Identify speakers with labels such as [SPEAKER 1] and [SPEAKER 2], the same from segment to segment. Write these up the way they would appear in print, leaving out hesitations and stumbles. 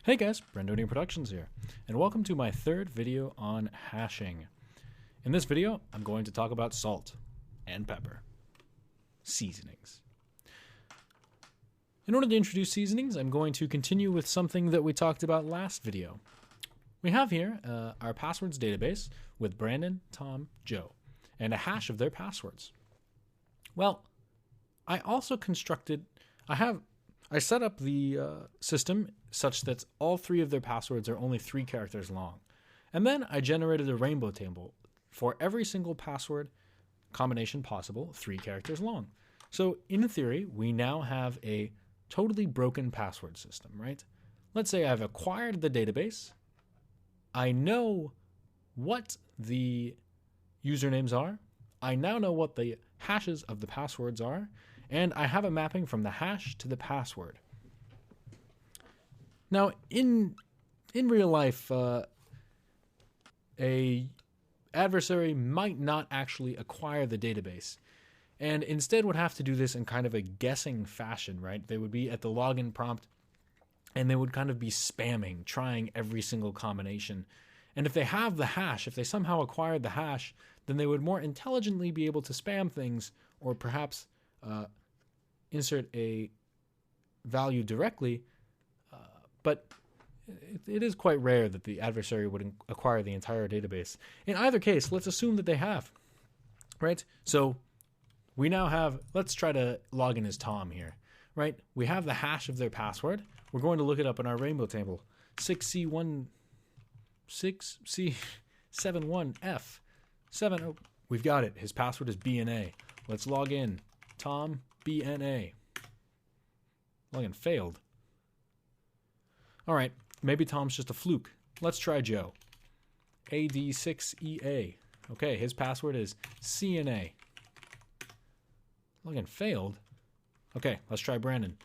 [SPEAKER 1] Hey guys, Brendonian Productions here, and welcome to my third video on hashing. In this video, I'm going to talk about salt and pepper. Seasonings. In order to introduce seasonings, I'm going to continue with something that we talked about last video. We have here our passwords database with Brandon, Tom, Joe, and a hash of their passwords. Well, I also I set up the system such that all three of their passwords are only 3 characters long. And then I generated a rainbow table for every single password combination possible, 3 characters long. So in theory, we now have a totally broken password system, right? Let's say I've acquired the database. I know what the usernames are. I now know what the hashes of the passwords are. And I have a mapping from the hash to the password. Now, in real life, a adversary might not actually acquire the database, and instead would have to do this in kind of a guessing fashion, right? They would be at the login prompt, and they would kind of be spamming, trying every single combination. And if they have the hash, if they somehow acquired the hash, then they would more intelligently be able to spam things, or perhaps insert a value directly, but it is quite rare that the adversary would acquire the entire database. In either case, let's assume that they have, right? So we now have, let's try to log in as Tom here, right? We have the hash of their password. We're going to look it up in our rainbow table. 6C71F70. We've got it. His password is BNA. Let's log in. Tom BNA. Login failed. All right, maybe Tom's just a fluke. Let's try Joe. AD6EA. Okay, his password is CNA. Login failed. Okay, let's try Brandon.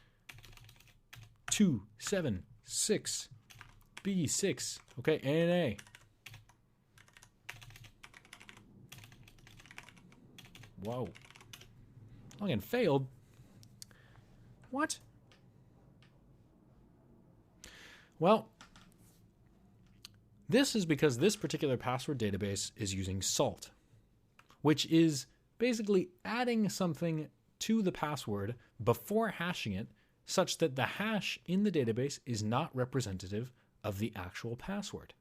[SPEAKER 1] 276B6. Okay, ANA. Whoa. Login failed. What? Well, this is because this particular password database is using salt, which is basically adding something to the password before hashing it such that the hash in the database is not representative of the actual password.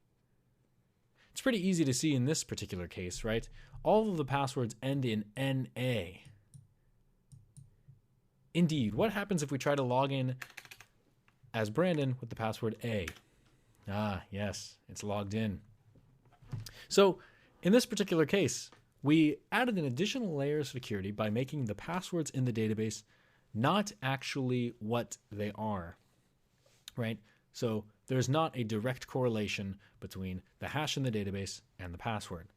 [SPEAKER 1] It's pretty easy to see in this particular case, right? All of the passwords end in NA. Indeed, what happens if we try to log in as Brandon with the password A? Ah, yes, it's logged in. So in this particular case, we added an additional layer of security by making the passwords in the database not actually what they are, right? So there's not a direct correlation between the hash in the database and the password.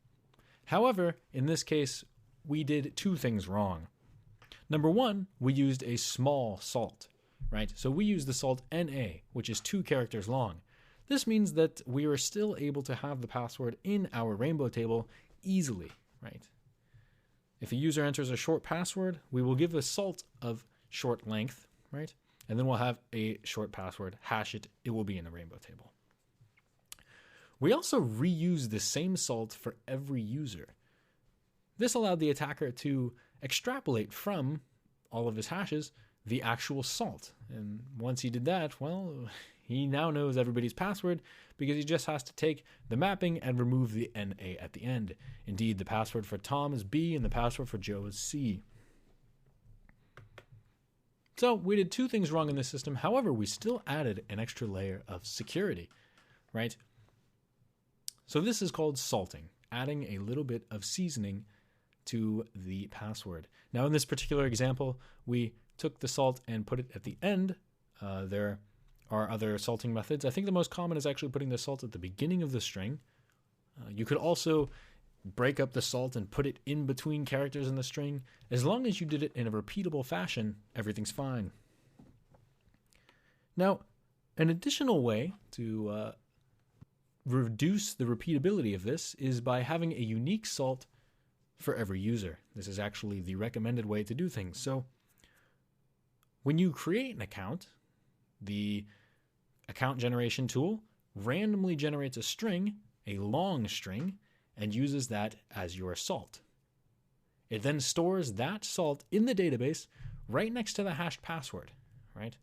[SPEAKER 1] However, in this case, we did 2 things wrong. Number 1, we used a small salt, right? So we used the salt NA, which is 2 characters long. This means that we are still able to have the password in our rainbow table easily, right? If a user enters a short password, we will give the salt of short length, right? And then we'll have a short password, hash it, it will be in the rainbow table. We also reused the same salt for every user. This allowed the attacker to extrapolate from all of his hashes the actual salt. And once he did that, well, he now knows everybody's password because he just has to take the mapping and remove the NA at the end. Indeed, the password for Tom is B and the password for Joe is C. So we did 2 things wrong in this system. However, we still added an extra layer of security, right? So this is called salting, adding a little bit of seasoning to the password. Now in this particular example, we took the salt and put it at the end. There are other salting methods. I think the most common is actually putting the salt at the beginning of the string. You could also break up the salt and put it in between characters in the string. As long as you did it in a repeatable fashion, everything's fine. Now, an additional way to reduce the repeatability of this is by having a unique salt for every user. This is actually the recommended way to do things. So when you create an account, the account generation tool randomly generates a string, a long string, and uses that as your salt. It then stores that salt in the database right next to the hashed password, right?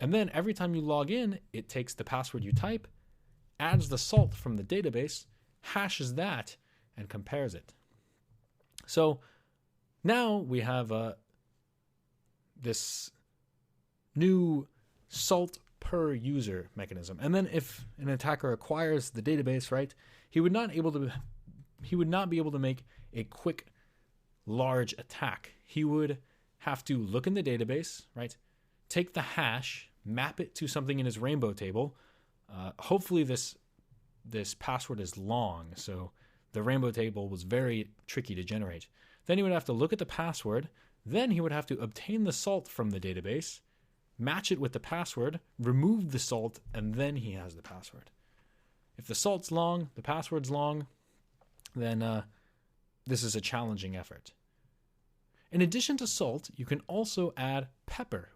[SPEAKER 1] And then every time you log in, it takes the password you type, adds the salt from the database, hashes that, and compares it. So now we have this new salt per user mechanism. And then if an attacker acquires the database, right, he would not be able to make a quick, large attack. He would have to look in the database, right, take the hash, map it to something in his rainbow table. Hopefully this password is long, so the rainbow table was very tricky to generate. Then he would have to look at the password. Then he would have to obtain the salt from the database, match it with the password, remove the salt, and then he has the password. If the salt's long, the password's long, then this is a challenging effort. In addition to salt, you can also add pepper,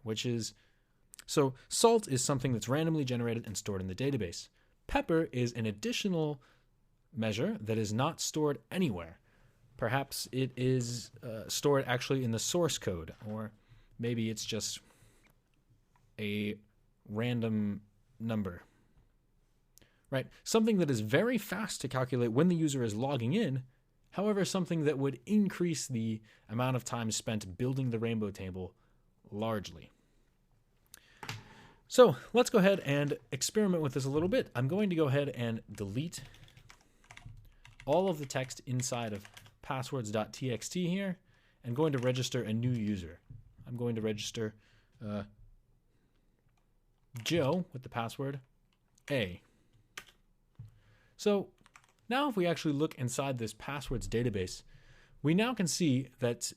[SPEAKER 1] so salt is something that's randomly generated and stored in the database. Pepper is an additional measure that is not stored anywhere. Perhaps it is stored actually in the source code, or maybe it's just a random number, right? Something that is very fast to calculate when the user is logging in, however, something that would increase the amount of time spent building the rainbow table largely. So let's go ahead and experiment with this a little bit. I'm going to go ahead and delete all of the text inside of passwords.txt here, and going to register a new user. I'm going to register Joe with the password A. So now if we actually look inside this passwords database, we now can see that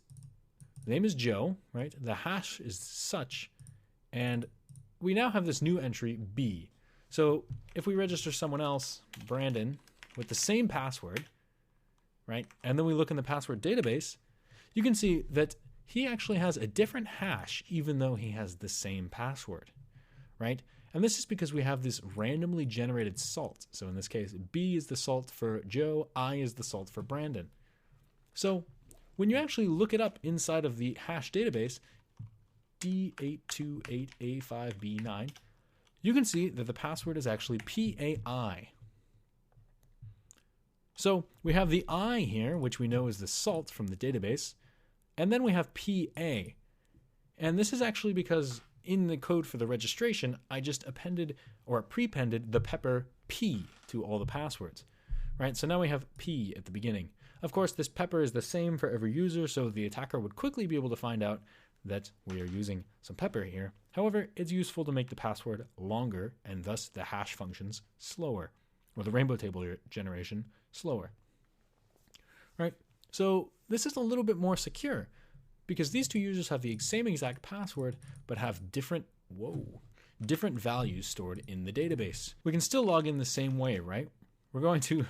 [SPEAKER 1] the name is Joe, right? The hash is such, and we now have this new entry B. So if we register someone else, Brandon, with the same password, right, and then we look in the password database, you can see that he actually has a different hash even though he has the same password, right? And this is because we have this randomly generated salt. So in this case, B is the salt for Joe, I is the salt for Brandon. So when you actually look it up inside of the hash database, D828A5B9, you can see that the password is actually PAI. So we have the I here, which we know is the salt from the database, and then we have PA. And this is actually because in the code for the registration, I just appended or prepended the pepper P to all the passwords, right? So now we have P at the beginning. Of course, this pepper is the same for every user, so the attacker would quickly be able to find out that we are using some pepper here. However, it's useful to make the password longer and thus the hash functions slower, or the rainbow table generation slower, right? So this is a little bit more secure because these two users have the same exact password but have different values stored in the database. We can still log in the same way, right? We're going to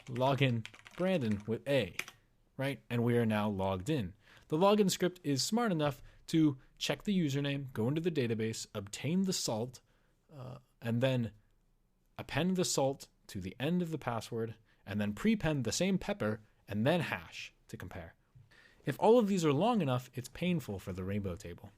[SPEAKER 1] log in Brandon with A, right? And we are now logged in. The login script is smart enough to check the username, go into the database, obtain the salt, and then append the salt to the end of the password, and then prepend the same pepper, and then hash to compare. If all of these are long enough, it's painful for the rainbow table.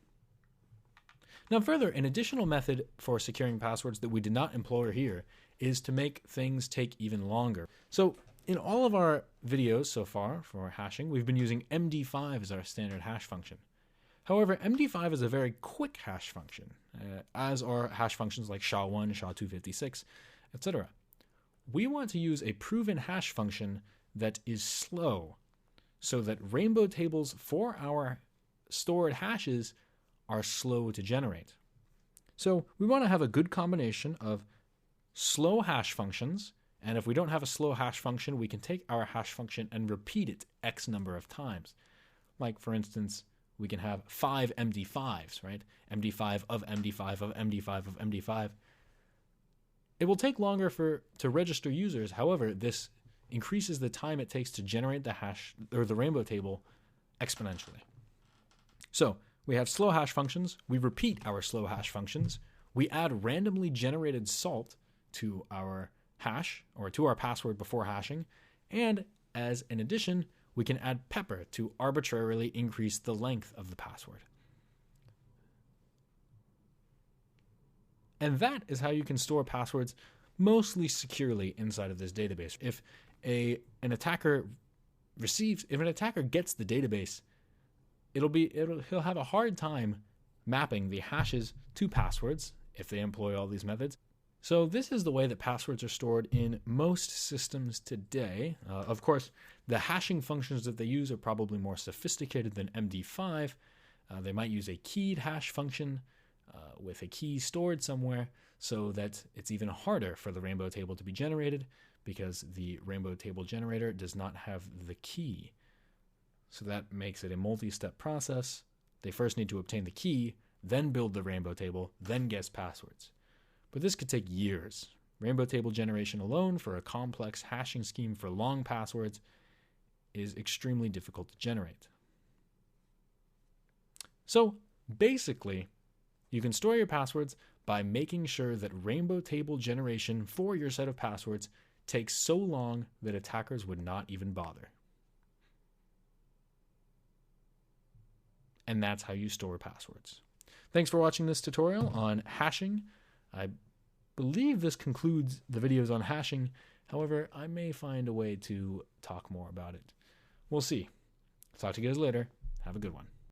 [SPEAKER 1] Now further, an additional method for securing passwords that we did not employ here is to make things take even longer. So in all of our videos so far for hashing, we've been using MD5 as our standard hash function. However, MD5 is a very quick hash function, as are hash functions like SHA-1, SHA-256, etc. We want to use a proven hash function that is slow, so that rainbow tables for our stored hashes are slow to generate. So we want to have a good combination of slow hash functions, and if we don't have a slow hash function, we can take our hash function and repeat it X number of times. Like, for instance, we can have 5 MD5s, right? MD5 of MD5 of MD5 of MD5. It will take longer to register users. However, this increases the time it takes to generate the hash or the rainbow table exponentially. So we have slow hash functions. We repeat our slow hash functions. We add randomly generated salt to our hash or to our password before hashing, and as an addition, we can add pepper to arbitrarily increase the length of the password. And that is how you can store passwords mostly securely inside of this database. If an attacker gets the database, he'll have a hard time mapping the hashes to passwords if they employ all these methods. So this is the way that passwords are stored in most systems today. Of course, the hashing functions that they use are probably more sophisticated than MD5. They might use a keyed hash function with a key stored somewhere so that it's even harder for the rainbow table to be generated because the rainbow table generator does not have the key. So that makes it a multi-step process. They first need to obtain the key, then build the rainbow table, then guess passwords. But this could take years. Rainbow table generation alone for a complex hashing scheme for long passwords is extremely difficult to generate. So basically, you can store your passwords by making sure that rainbow table generation for your set of passwords takes so long that attackers would not even bother. And that's how you store passwords. Thanks for watching this tutorial on hashing. I believe this concludes the videos on hashing. However, I may find a way to talk more about it. We'll see. Talk to you guys later. Have a good one.